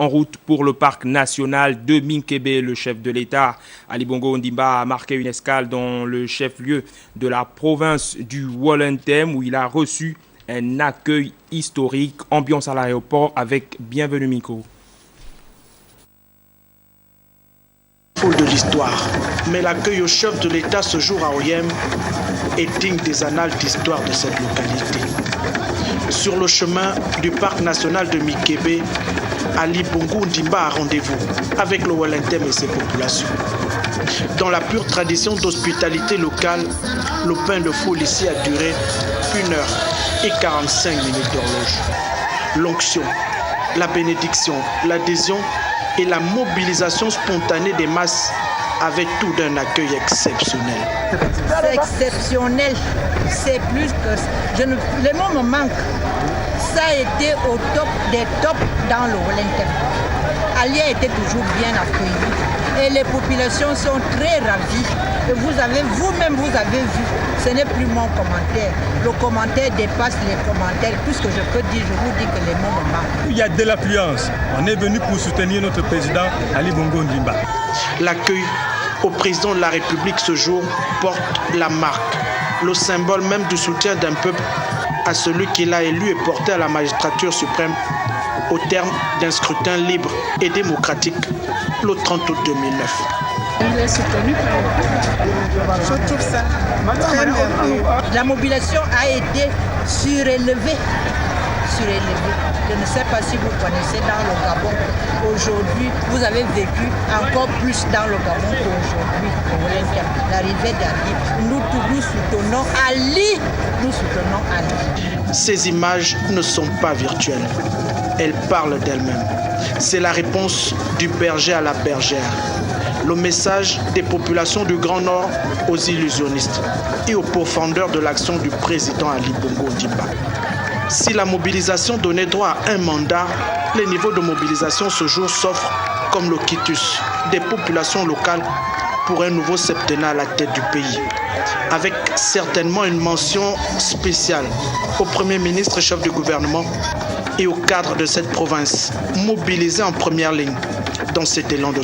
en route pour le parc national de Minkébé. Le chef de l'État, Ali Bongo Ondimba, a marqué une escale dans le chef-lieu de la province du Wollentem où il a reçu un accueil historique. Ambiance à l'aéroport avec Bienvenue Miko. De l'histoire. Mais l'accueil au chef de l'État ce jour à Oyem est digne des annales d'histoire de cette localité. Sur le chemin du parc national de Minkébé, Ali Bongo Ondimba a rendez-vous avec le Wollentem et ses populations. Dans la pure tradition d'hospitalité locale, le pain de foule ici a duré 1h45 d'horloge. L'onction, la bénédiction, l'adhésion et la mobilisation spontanée des masses avec tout d'un accueil exceptionnel. C'est exceptionnel, c'est plus que... Le mot me manque. Ça a été au top des tops dans le Wollentem. Ali a été toujours bien accueilli et les populations sont très ravies. Et vous-même, vous avez vu, ce n'est plus mon commentaire. Le commentaire dépasse les commentaires. Tout ce que je peux dire, je vous dis que les mots me manquent. Il y a de l'affluence. On est venu pour soutenir notre président Ali Bongo Ondimba. L'accueil au président de la République ce jour porte la marque, le symbole même du soutien d'un peuple à celui qu'il a élu et porté à la magistrature suprême au terme d'un scrutin libre et démocratique le 30 août 2009. Il est soutenu par le... Je trouve ça très merveilleux. La mobilisation a été surélevée. Je ne sais pas si vous connaissez dans le Gabon. Aujourd'hui, vous avez vécu encore plus dans le Gabon qu'aujourd'hui. L'arrivée d'Ali. Nous soutenons Ali. Nous soutenons Ali. Ces images ne sont pas virtuelles. Elles parlent d'elles-mêmes. C'est la réponse du berger à la bergère. Le message des populations du Grand Nord aux illusionnistes et aux pourfendeurs de l'action du président Ali Bongo Ondimba. Si la mobilisation donnait droit à un mandat, les niveaux de mobilisation ce jour s'offrent comme le quitus des populations locales pour un nouveau septennat à la tête du pays. Avec certainement une mention spéciale au Premier ministre, chef du gouvernement et aux cadres de cette province, mobilisés en première ligne dans cet élan de